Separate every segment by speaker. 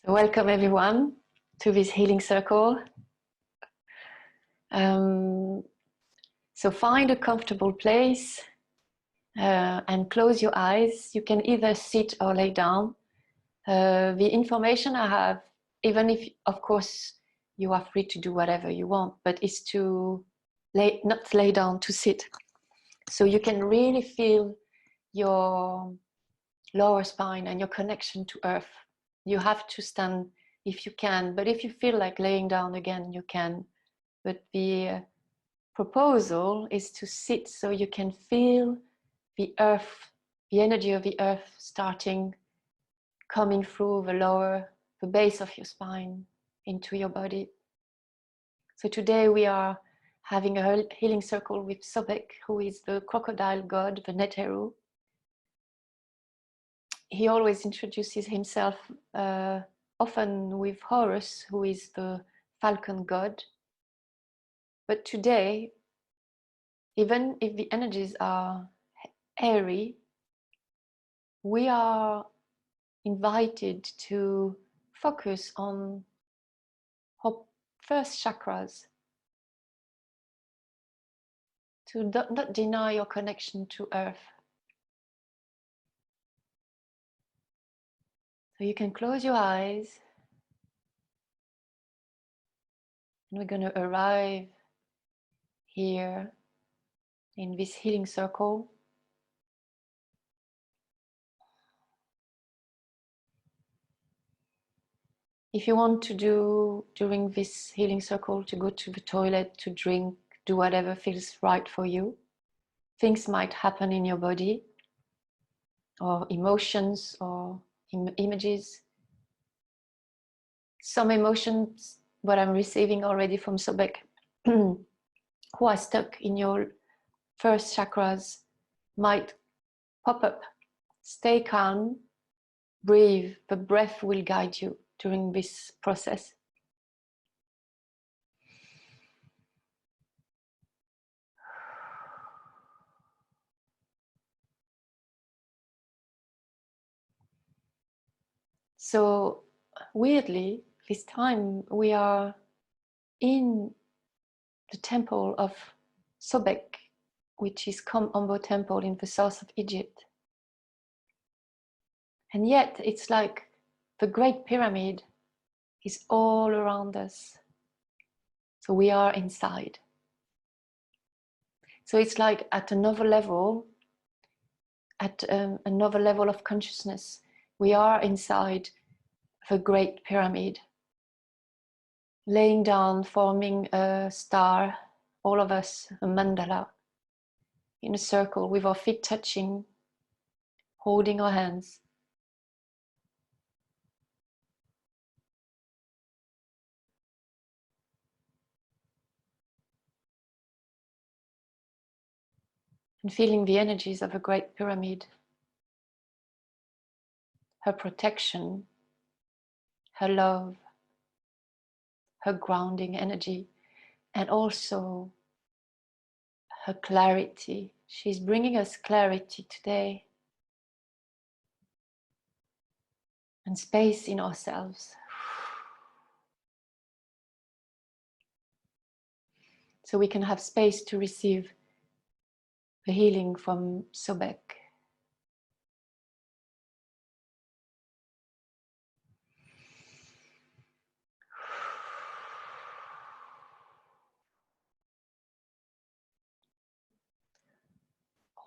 Speaker 1: So welcome everyone to this healing circle. So find a comfortable place and close your eyes. You can either sit or lay down. The information I have, even if of course you are free to do whatever you want, but is to not lay down, to sit. So you can really feel your lower spine and your connection to earth. You have to stand if you can, but if you feel like laying down again, you can. But the proposal is to sit so you can feel the earth, the energy of the earth starting, coming through the base of your spine into your body. So today we are having a healing circle with Sobek, who is the crocodile god, the Neteru. He always introduces himself often with Horus, who is the falcon god. But today, even if the energies are airy, we are invited to focus on our first chakras, to not deny your connection to earth. So you can close your eyes, and we're going to arrive here in this healing circle. If you want to do during this healing circle, to go to the toilet, to drink, do whatever feels right for you. Things might happen in your body, or emotions, or images. Some emotions, what I'm receiving already from Sobek, who are stuck in your first chakras, might pop up. Stay calm, breathe. The breath will guide you during this process. So weirdly, this time we are in the temple of Sobek, which is Kom-Ombo temple in the south of Egypt. And yet it's like the Great Pyramid is all around us. So we are inside. So it's like at another level, another level of consciousness, we are inside the Great Pyramid, laying down, forming a star, all of us, a mandala, in a circle with our feet touching, holding our hands. And feeling the energies of a Great Pyramid, her protection, her love, her grounding energy, and also her clarity. She's bringing us clarity today and space in ourselves. So we can have space to receive the healing from Sobek.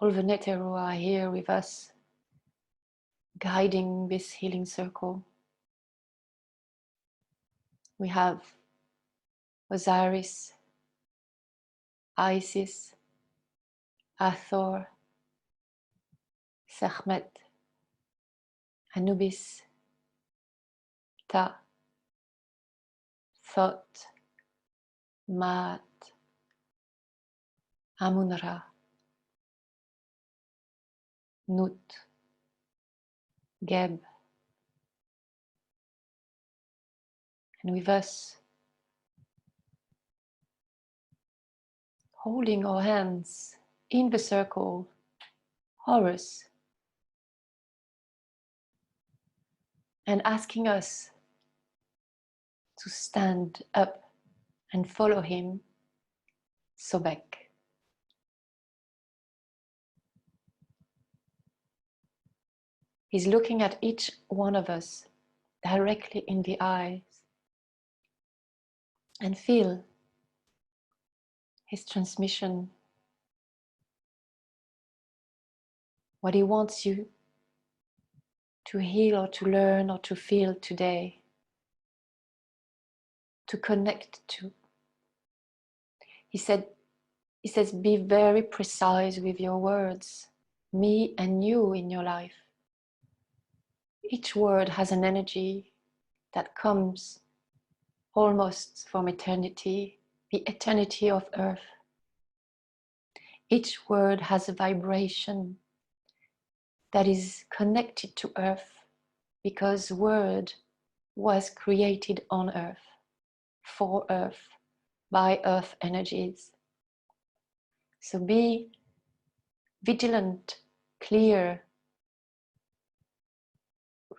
Speaker 1: All the Neteru are here with us, guiding this healing circle. We have Osiris, Isis, Hathor, Sekhmet, Anubis, Ta, Thot, Maat, Amun-Ra, Nut, Geb, and with us, holding our hands in the circle, Horus, and asking us to stand up and follow him, Sobek. He's looking at each one of us directly in the eyes and feel his transmission, what he wants you to heal or to learn or to feel today, to connect to. He says, be very precise with your words, me and you in your life. Each word has an energy that comes almost from eternity, the eternity of earth. Each word has a vibration that is connected to earth because word was created on earth, for earth, by earth energies. So be vigilant, clear,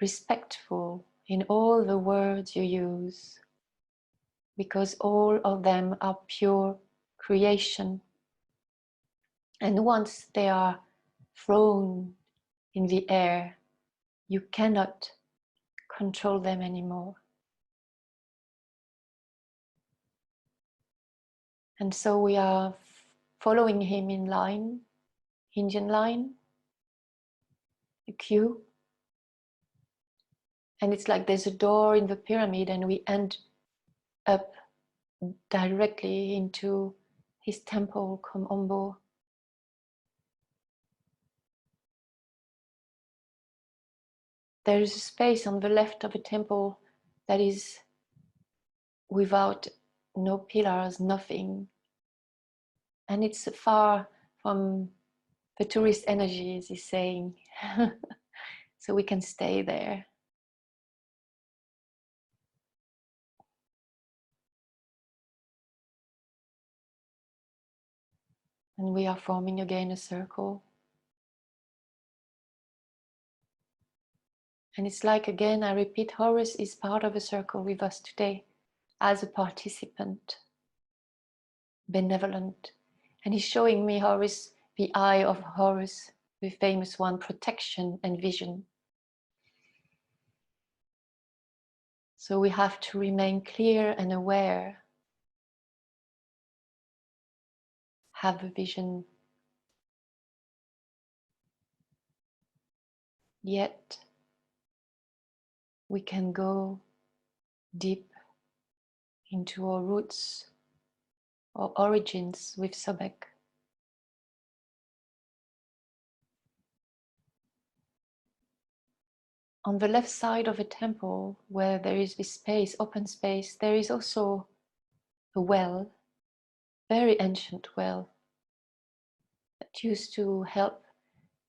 Speaker 1: respectful in all the words you use, because all of them are pure creation. And once they are thrown in the air, you cannot control them anymore. And so we are following him in line, Indian line, a queue. And it's like there's a door in the pyramid and we end up directly into his temple, Komombo. There is a space on the left of a temple that is without no pillars, nothing. And it's far from the tourist energies, he's saying. So we can stay there. And we are forming again a circle. And it's like, again, I repeat, Horus is part of a circle with us today as a participant, benevolent. And he's showing me Horus, the eye of Horus, the famous one, protection and vision. So we have to remain clear and aware, have a vision, yet we can go deep into our roots or origins with Sobek. On the left side of a temple, where there is this space, open space, there is also a well, very ancient well, that used to help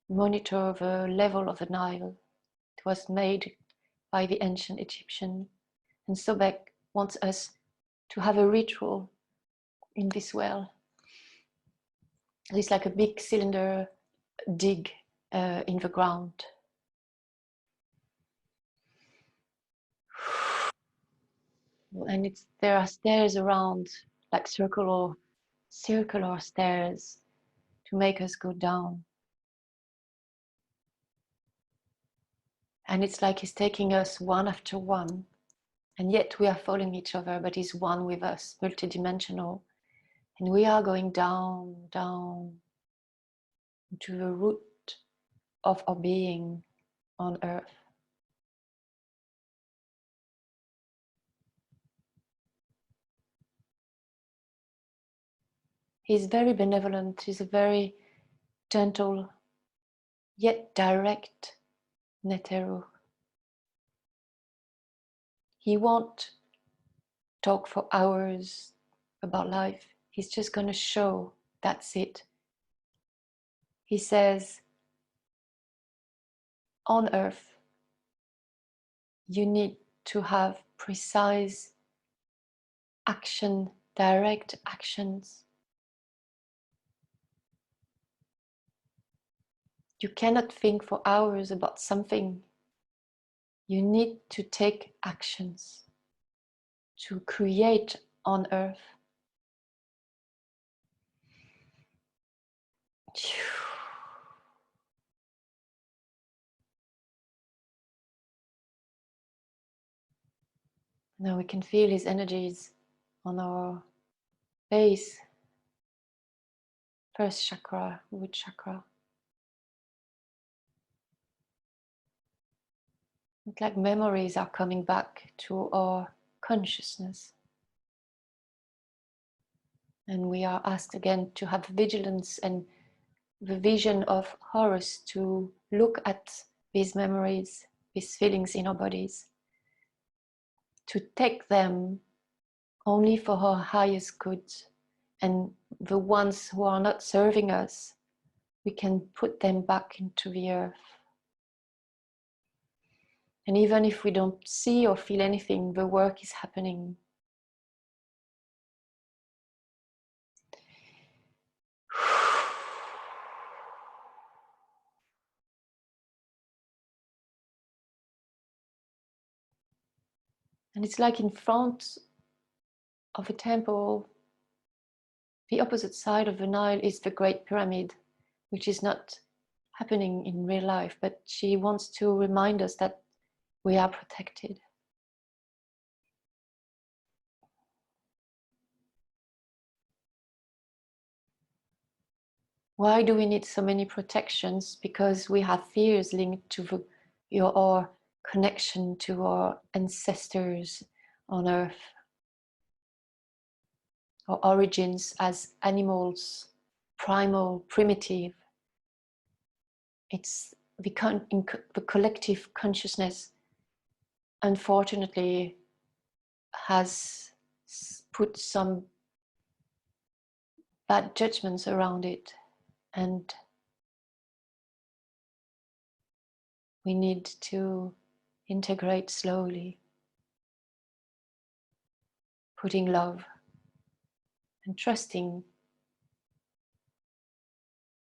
Speaker 1: monitor the level of the Nile. It was made by the ancient Egyptian. And Sobek wants us to have a ritual in this well. It's like a big cylinder dig in the ground. And there are stairs around, like circular stairs to make us go down. And it's like he's taking us one after one, and yet we are following each other, but he's one with us, multidimensional. And we are going down, down to the root of our being on earth. He's very benevolent, he's a very gentle, yet direct Neteru. He won't talk for hours about life. He's just going to show, that's it. He says, on earth, you need to have precise action, direct actions. You cannot think for hours about something. You need to take actions. to create on earth. Now we can feel his energies on our base, first chakra, root chakra. It's like memories are coming back to our consciousness. And we are asked again to have vigilance and the vision of Horus to look at these memories, these feelings in our bodies, to take them only for our highest good, and the ones who are not serving us, we can put them back into the earth. And even if we don't see or feel anything, the work is happening. And it's like in front of a temple, the opposite side of the Nile is the Great Pyramid, which is not happening in real life, but she wants to remind us that we are protected. Why do we need so many protections? Because we have fears linked to our connection to our ancestors on earth, our origins as animals, primal, primitive. It's the collective consciousness, unfortunately, has put some bad judgments around it, and we need to integrate slowly, putting love and trusting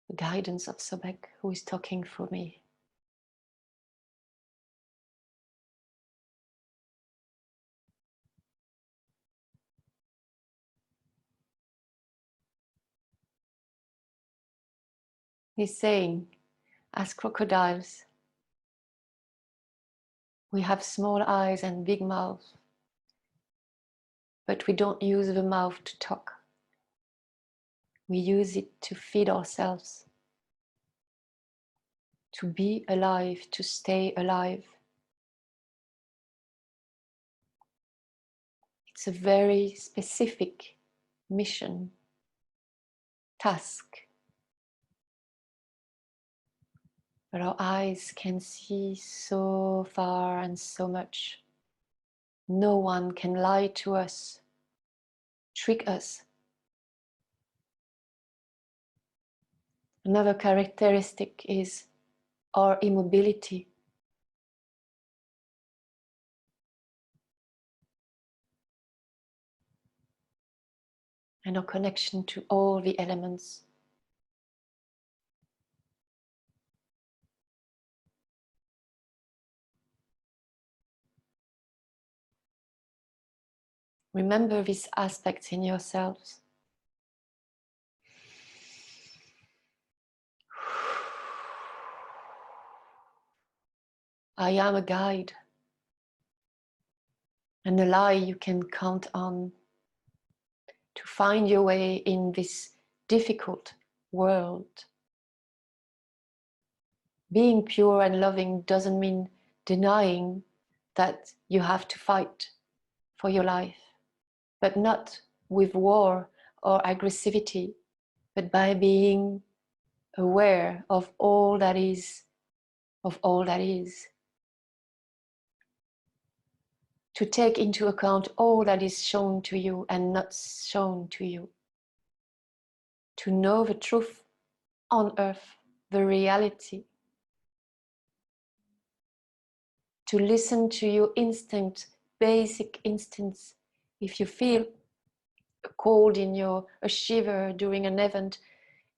Speaker 1: the guidance of Sobek, who is talking for me. He's saying, as crocodiles, we have small eyes and big mouths, but we don't use the mouth to talk. We use it to feed ourselves, to be alive, to stay alive. It's a very specific mission, task. But our eyes can see so far and so much. No one can lie to us, trick us. Another characteristic is our immobility. And our connection to all the elements. Remember these aspects in yourselves. I am a guide and a lie you can count on to find your way in this difficult world. Being pure and loving doesn't mean denying that you have to fight for your life, but not with war or aggressivity, but by being aware of all that is, to take into account all that is shown to you and not shown to you, to know the truth on earth, the reality, to listen to your instinct, basic instincts. If you feel a cold a shiver during an event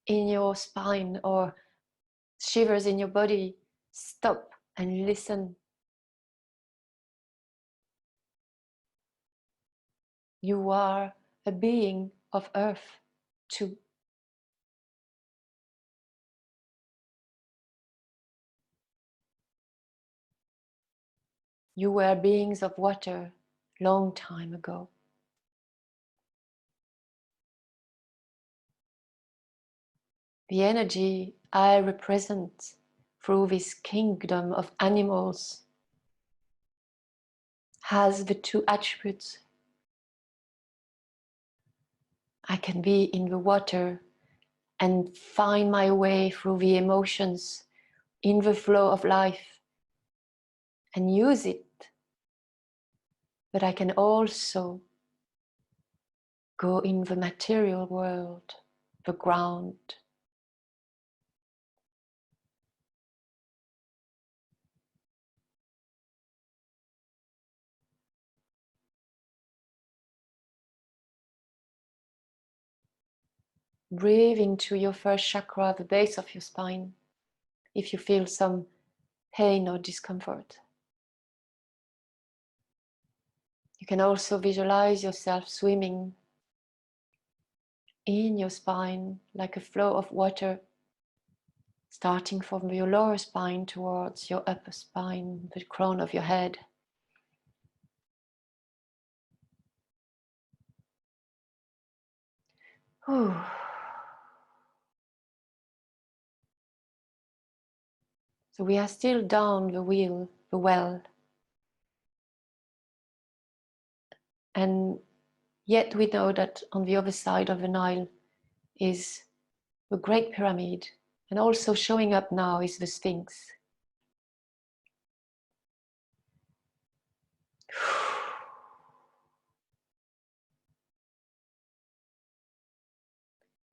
Speaker 1: in your spine or shivers in your body, stop and listen. You are a being of earth too. You were beings of water long time ago. The energy I represent through this kingdom of animals has the two attributes. I can be in the water and find my way through the emotions in the flow of life and use it. But I can also go in the material world, the ground. Breathe into your first chakra, the base of your spine, if you feel some pain or discomfort. You can also visualize yourself swimming in your spine like a flow of water, starting from your lower spine towards your upper spine, the crown of your head. Whew. So we are still down the well, and yet we know that on the other side of the Nile is the Great Pyramid, and also showing up now is the Sphinx.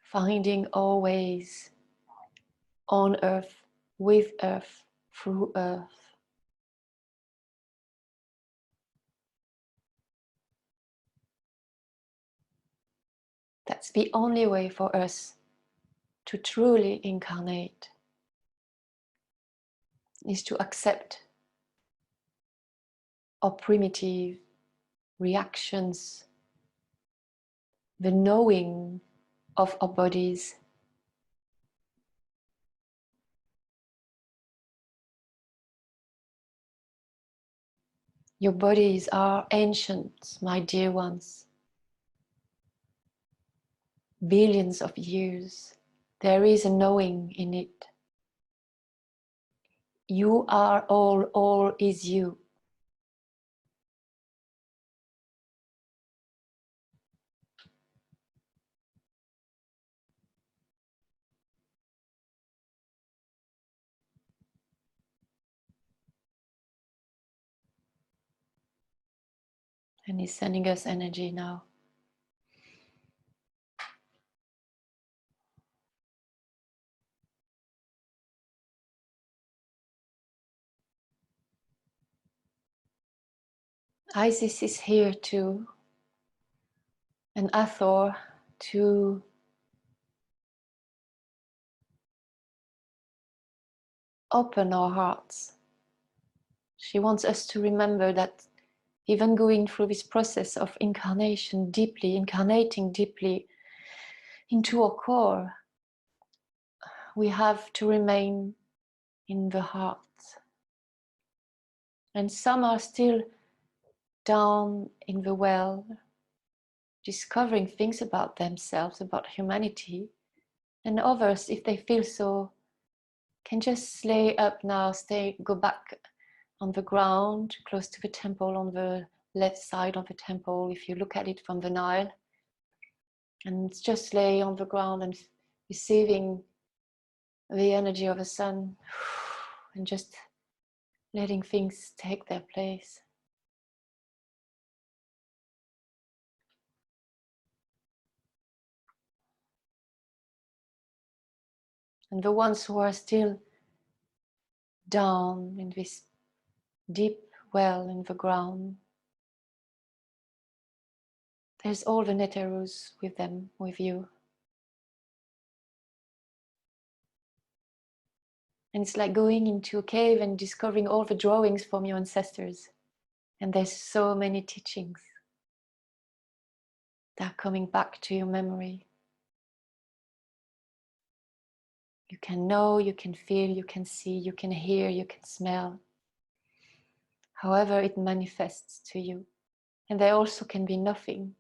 Speaker 1: Finding our ways on earth, with earth, through earth. That's the only way for us to truly incarnate, is to accept our primitive reactions, the knowing of our bodies. Your bodies are ancient, my dear ones. Billions of years. There is a knowing in it. You are all is you. And he's sending us energy now. Isis is here too, and Hathor to open our hearts. She wants us to remember that even going through this process of incarnation deeply, incarnating deeply into our core, we have to remain in the heart. And some are still down in the well, discovering things about themselves, about humanity. And others, if they feel so, can just lay up now, go back on the ground, close to the temple, on the left side of the temple, if you look at it from the Nile. And just lay on the ground and receiving the energy of the sun, and just letting things take their place. And the ones who are still down in this deep well in the ground, there's all the Neterus with them, with you. And it's like going into a cave and discovering all the drawings from your ancestors. And there's so many teachings. They're coming back to your memory. You can know, you can feel, you can see, you can hear, you can smell. However it manifests to you. And there also can be nothing.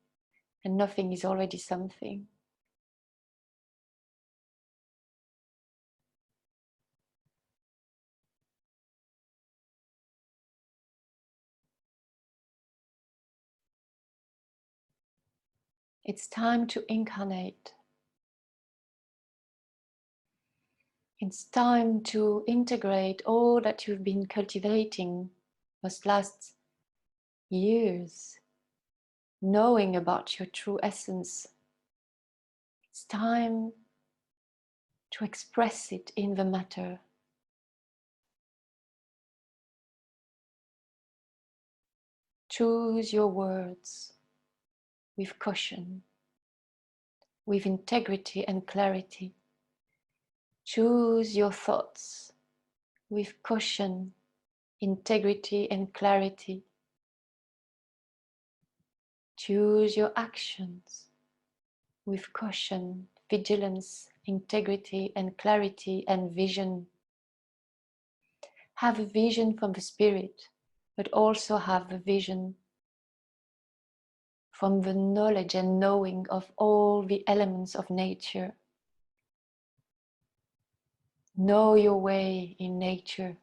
Speaker 1: And nothing is already something. It's time to incarnate. It's time to integrate all that you've been cultivating those last years, knowing about your true essence. It's time to express it in the matter. Choose your words with caution, with integrity and clarity. Choose your thoughts with caution, integrity and clarity. Choose your actions with caution, vigilance, integrity and clarity and vision. Have a vision from the spirit, but also have a vision from the knowledge and knowing of all the elements of nature. Know your way in nature.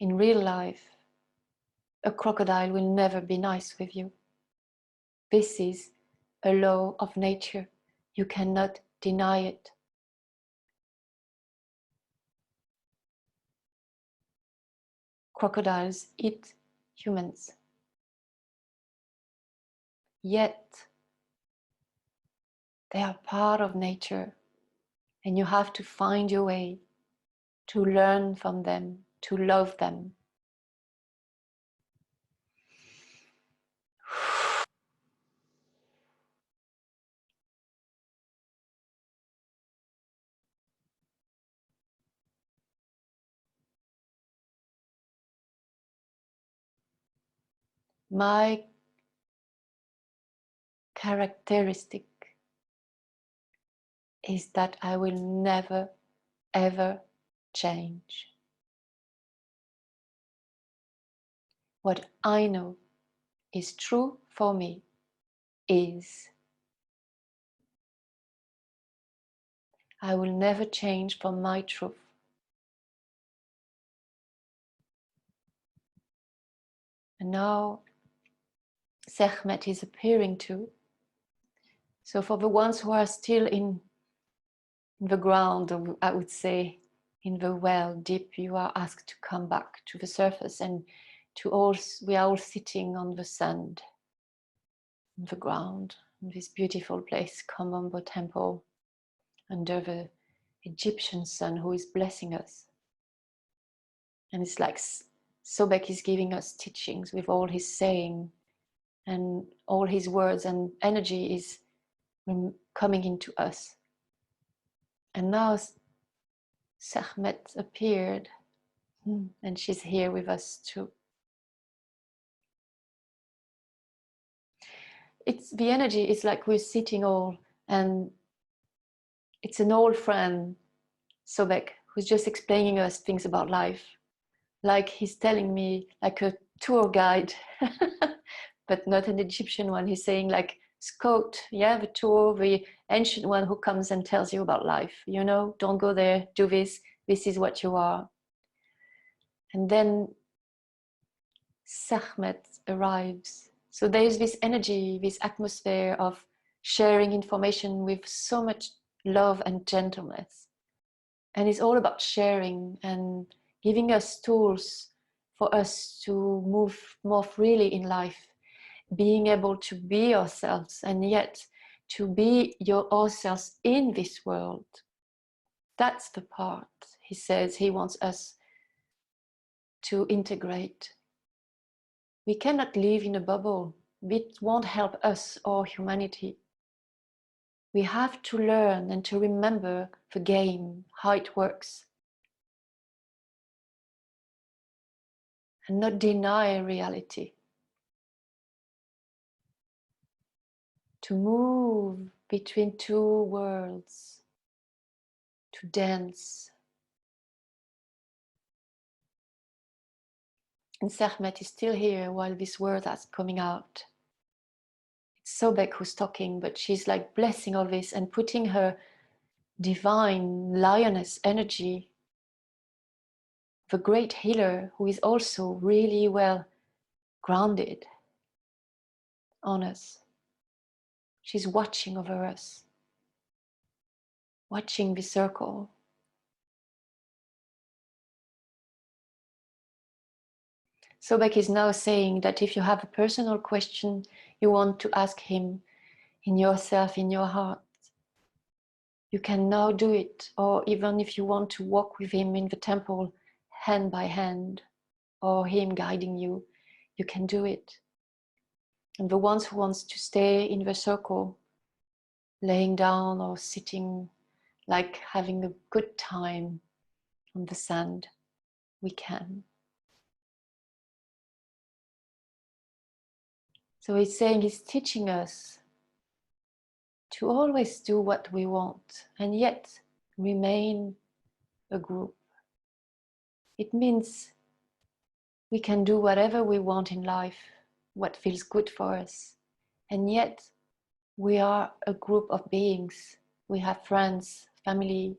Speaker 1: In real life, a crocodile will never be nice with you. This is a law of nature. You cannot deny it. Crocodiles eat humans. Yet, they are part of nature, and you have to find your way to learn from them, to love them. My characteristic is that I will never, ever change. What I know is true for me is. I will never change from my truth. And now Sekhmet is appearing too. So for the ones who are still in the ground, or I would say in the well deep, you are asked to come back to the surface, and we are all sitting on the sand, on the ground, in this beautiful place, Komombo Temple, under the Egyptian sun who is blessing us. And it's like Sobek is giving us teachings with all his saying, and all his words and energy is coming into us. And now Sekhmet appeared, and she's here with us too. It's the energy is like we're sitting all, and it's an old friend, Sobek, who's just explaining us things about life. Like he's telling me, like a tour guide, but not an Egyptian one. He's saying like, Scout, yeah, the tour, the ancient one who comes and tells you about life. You know, don't go there, do this, this is what you are. And then Sekhmet arrives. So there's this energy, this atmosphere of sharing information with so much love and gentleness. And it's all about sharing and giving us tools for us to move more freely in life, being able to be ourselves and yet to be ourselves in this world. That's the part he says he wants us to integrate. We cannot live in a bubble. It won't help us or humanity. We have to learn and to remember the game, how it works, and not deny reality. To move between two worlds, to dance. And Sermet is still here while this word is coming out. It's Sobek who's talking, but she's like blessing all this and putting her divine lioness energy, the great healer who is also really well grounded on us. She's watching over us, watching the circle. Sobek is now saying that if you have a personal question you want to ask him in yourself, in your heart, you can now do it. Or even if you want to walk with him in the temple, hand by hand, or him guiding you, you can do it. And the ones who wants to stay in the circle, laying down or sitting, like having a good time on the sand, we can. So he's saying, he's teaching us to always do what we want and yet remain a group. It means we can do whatever we want in life, what feels good for us, and yet we are a group of beings. We have friends, family,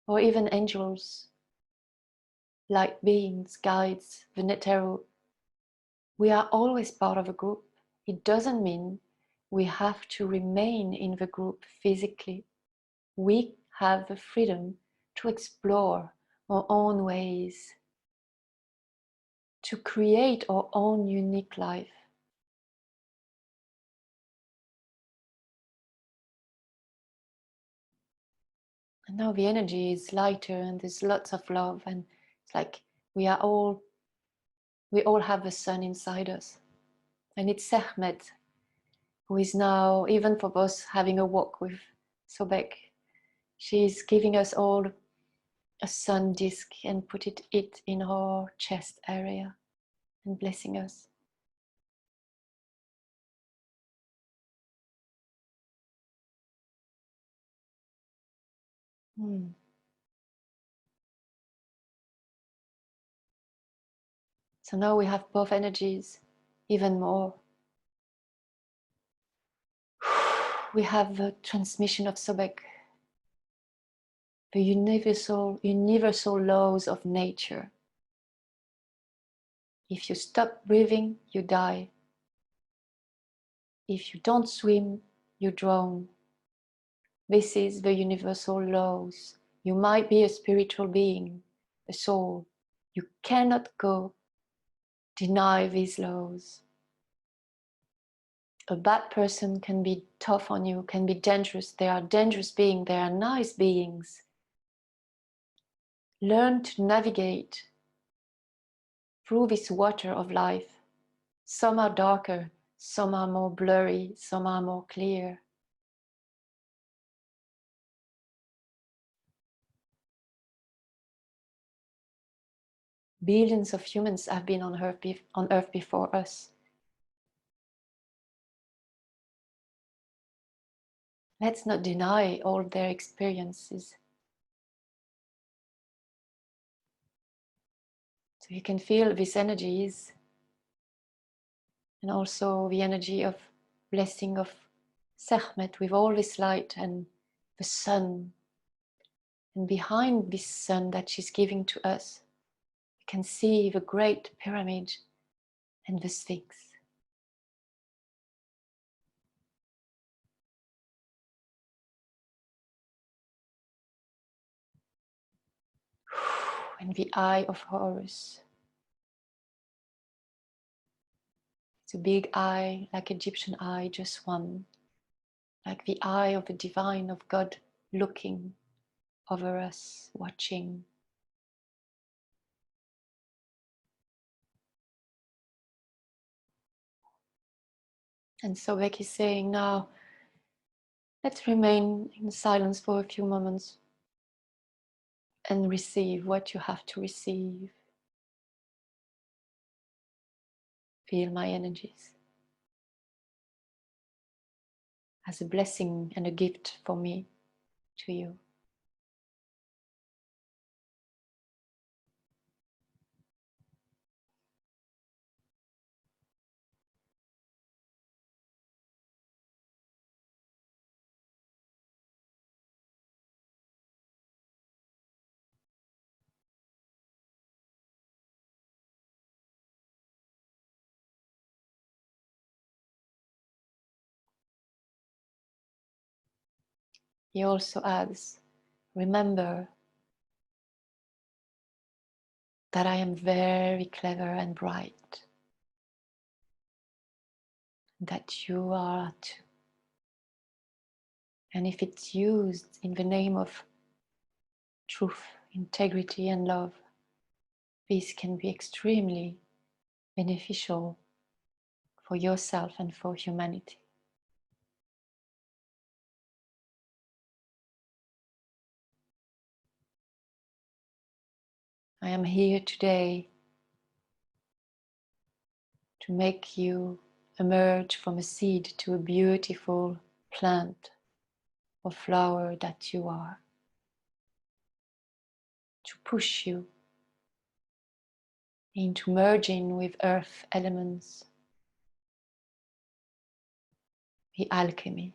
Speaker 1: or even angels, light beings, guides, the Neteru. We are always part of a group. It doesn't mean we have to remain in the group physically. We have the freedom to explore our own ways, to create our own unique life. And now the energy is lighter and there's lots of love, and it's like we all have the sun inside us. And it's Sehmet who is now, even for us having a walk with Sobek, she's giving us all a sun disk and put it in her chest area and blessing us. So now we have both energies even more. We have the transmission of Sobek, the universal laws of nature. If you stop breathing, you die. If you don't swim, you drown. This is the universal laws. You might be a spiritual being, a soul. You cannot go deny these laws. A bad person can be tough on you, can be dangerous. They are dangerous beings, they are nice beings. Learn to navigate through this water of life. Some are darker, some are more blurry, some are more clear. Billions of humans have been on Earth before us. Let's not deny all their experiences. So you can feel these energies, and also the energy of blessing of Sehmet with all this light and the sun. And behind this sun that she's giving to us, you can see the great pyramid and the Sphinx. And the eye of Horus. It's a big eye, like Egyptian eye, just one. Like the eye of the divine, of God, looking over us, watching. And Sobek is saying now, Let's remain in silence for a few moments and receive what you have to receive. Feel my energies as a blessing and a gift for me to you. He also adds, remember that I am very clever and bright, that you are too. And if it's used in the name of truth, integrity, and love, this can be extremely beneficial for yourself and for humanity. I am here today to make you emerge from a seed to a beautiful plant or flower that you are, to push you into merging with earth elements, the alchemy.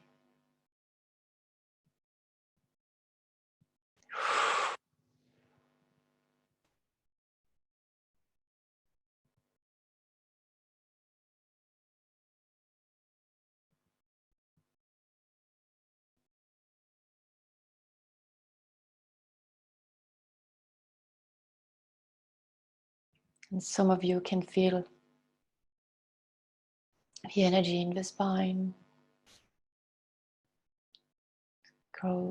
Speaker 1: And some of you can feel the energy in the spine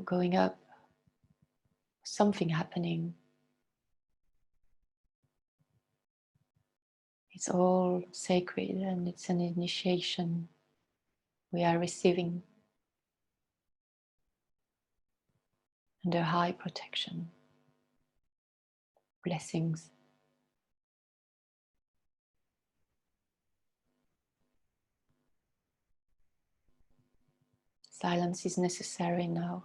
Speaker 1: going up, something happening. It's all sacred and it's an initiation we are receiving under high protection. Blessings. Silence is necessary now.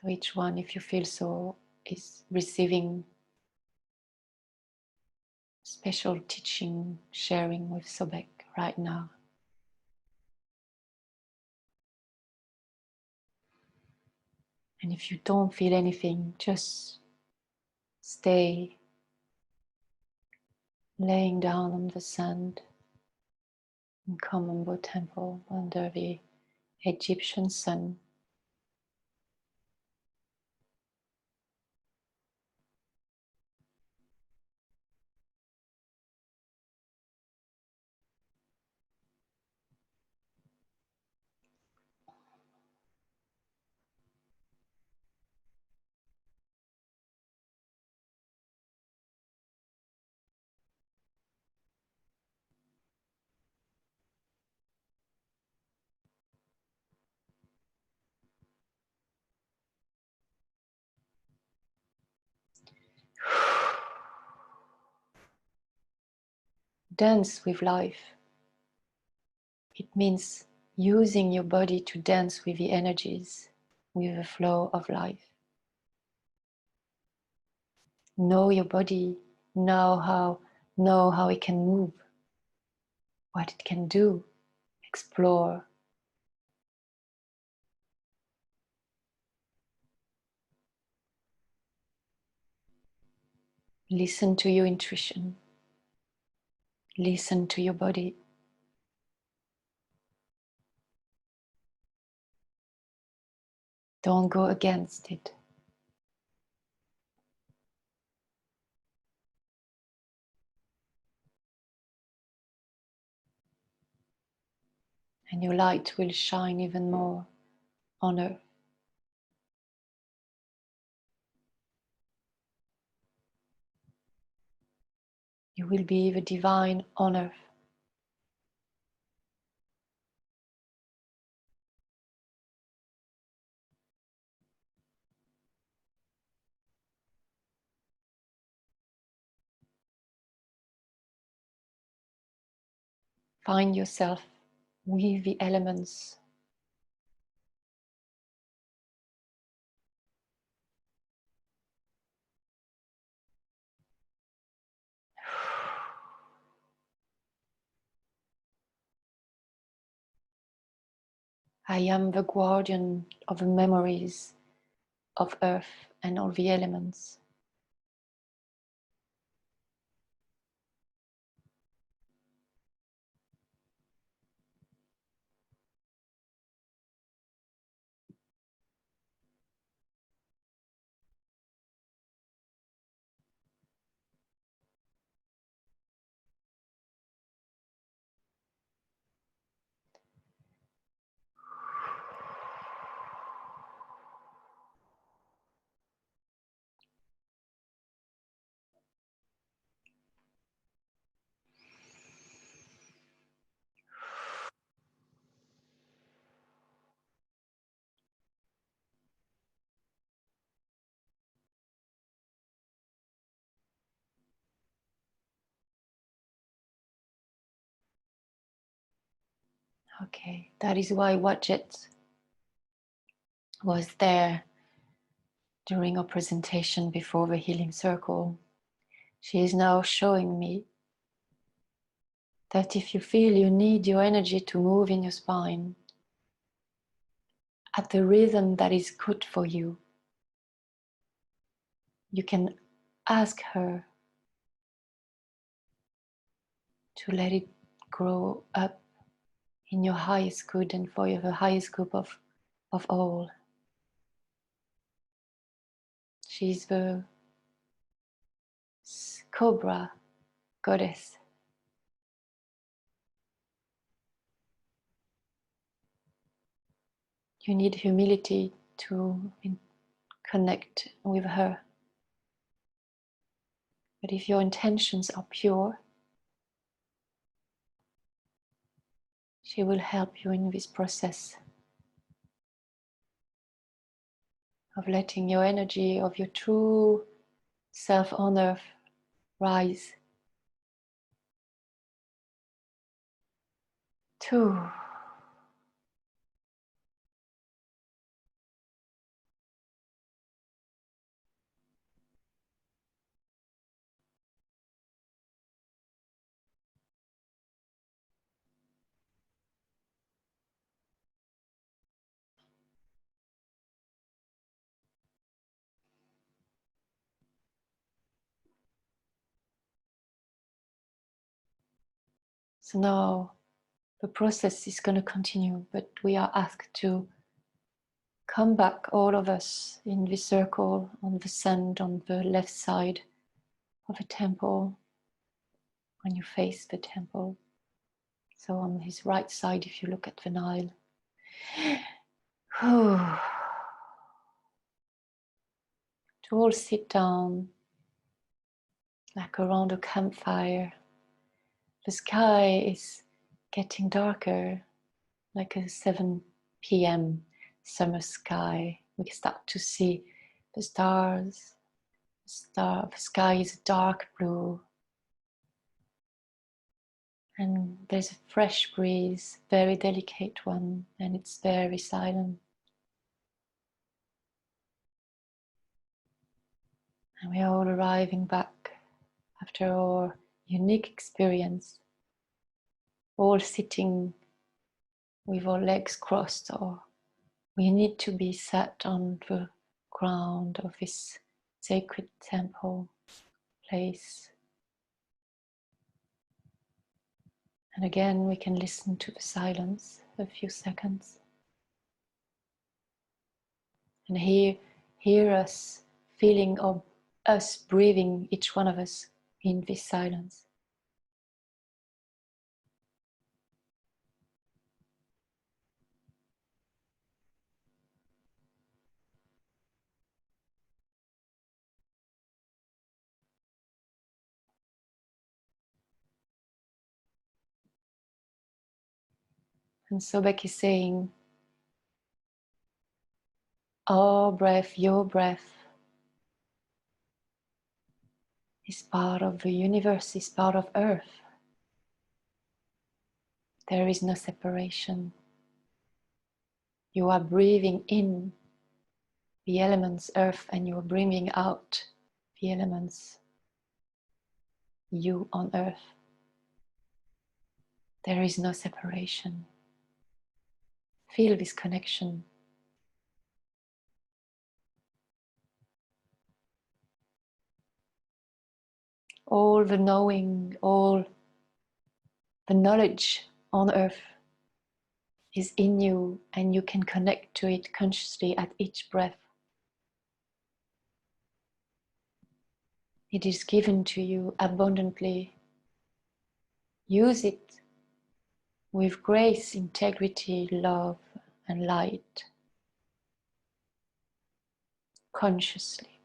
Speaker 1: So each one, if you feel so, is receiving special teaching, sharing with Sobek right now. And if you don't feel anything, just stay laying down on the sand in Komombo Temple under the Egyptian sun. Dance with life. It means using your body to dance with the energies, with the flow of life. Know your body, know how it can move, what it can do, explore. Listen to your intuition. Listen to your body. Don't go against it. and your light will shine even more on earth. You will be the divine on earth. Find yourself with the elements. I am the guardian of the memories of earth and all the elements. Okay, that is why Wadjet was there during our presentation before the healing circle. She is now showing me that if you feel you need your energy to move in your spine at the rhythm that is good for you, you can ask her to let it grow up in your highest good and for the highest good of all. She's the Cobra goddess. You need humility to connect with her. But if your intentions are pure, she will help you in this process of letting your energy of your true self on earth rise. 2. So now the process is going to continue, but we are asked to come back, all of us, in this circle on the sand on the left side of a temple, when you face the temple. So on his right side, if you look at the Nile. To all sit down like around a campfire. The sky is getting darker, like a 7 p.m. summer sky. We can start to see the stars. The sky is dark blue. And there's a fresh breeze, very delicate one, and it's very silent. And we are all arriving back after our unique experience, all sitting with our legs crossed, or we need to be sat on the ground of this sacred temple place. And again, we can listen to the silence a few seconds and hear us feeling of us breathing, each one of us, in this silence. And Sobek is saying, our breath, your breath, is part of the universe, is part of Earth. There is no separation. You are breathing in the elements Earth and you are breathing out the elements you on Earth. There is no separation. Feel this connection. All the knowing, all the knowledge on Earth is in you, and you can connect to it consciously at each breath. It is given to you abundantly. Use it with grace, integrity, love, and light, consciously.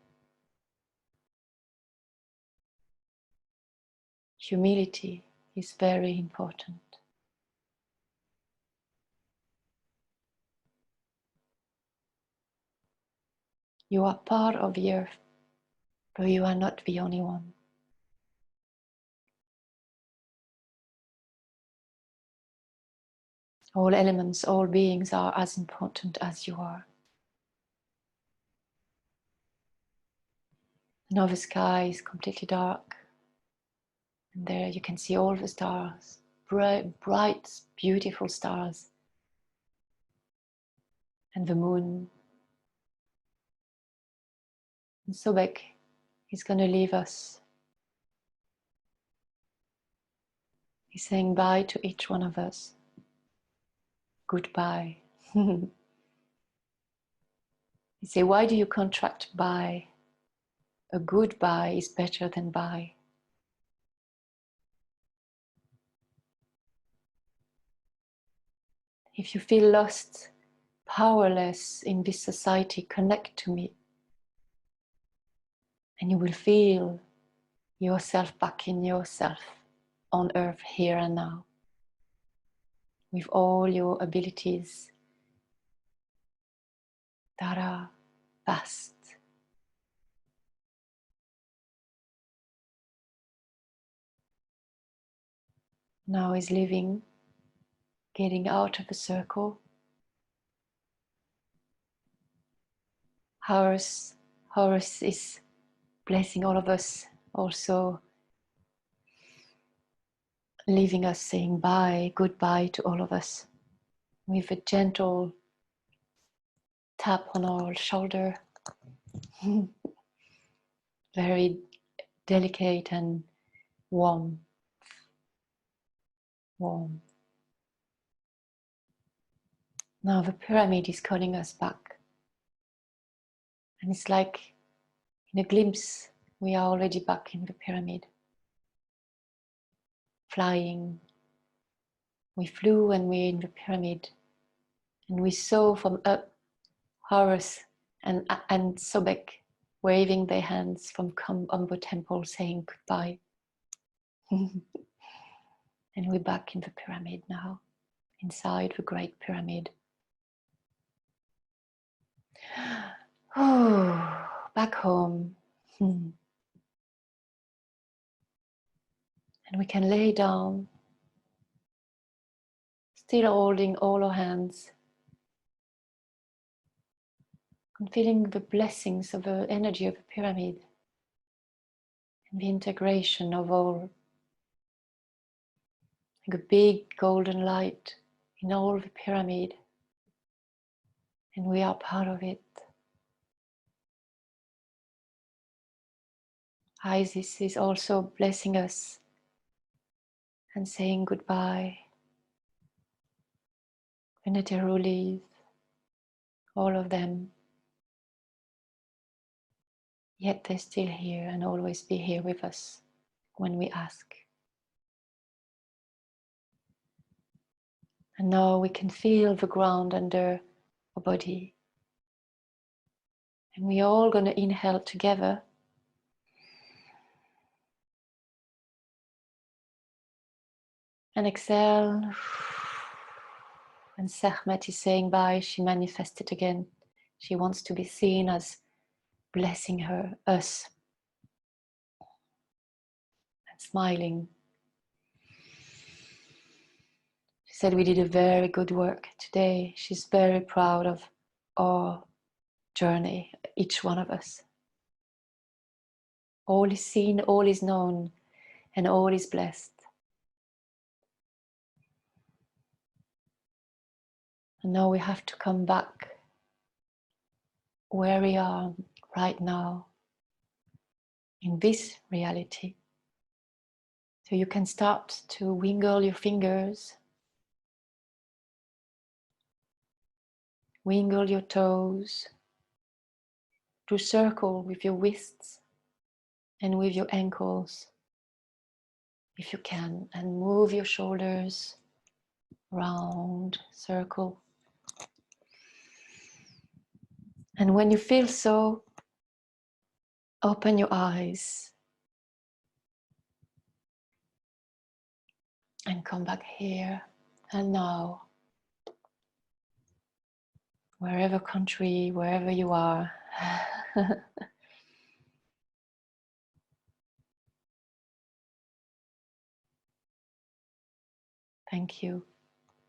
Speaker 1: Humility is very important. You are part of the Earth, but you are not the only one. All elements, all beings are as important as you are. Now the sky is completely dark, and there you can see all the stars, bright, beautiful stars, and the moon. And Sobek is going to leave us. He's saying bye to each one of us. Goodbye. You say, why do you contract bye? A goodbye is better than bye. If you feel lost, powerless in this society, connect to me. And you will feel yourself back in yourself on Earth here and now, with all your abilities that are vast. Now is living, getting out of the circle. Horus is blessing all of us, also leaving us, saying bye, goodbye to all of us, with a gentle tap on our shoulder. Very delicate and warm. Warm. Now the pyramid is calling us back. And it's like in a glimpse, we are already back in the pyramid. Flying. We flew and we're in the pyramid. And we saw from up Horus and Sobek waving their hands from Umbo Temple saying goodbye. And we're back in the pyramid now, inside the Great Pyramid. Oh, back home. And we can lay down, still holding all our hands, and feeling the blessings of the energy of the pyramid and the integration of all, like a big golden light in all the pyramid, and we are part of it. Isis is also blessing us and saying goodbye. The Neteru leave, all of them, yet they're still here and always be here with us when we ask. And now we can feel the ground under our body. And we're all going to inhale together. And exhale. When Sekhmet is saying bye, she manifested again. She wants to be seen as blessing us, and smiling. She said we did a very good work today. She's very proud of our journey, each one of us. All is seen, all is known, and all is blessed. And now we have to come back where we are right now, in this reality. So you can start to wiggle your fingers, wiggle your toes, do circle with your wrists and with your ankles, if you can, and move your shoulders, round, circle. And when you feel so, open your eyes and come back here and now, wherever country, wherever you are. Thank you.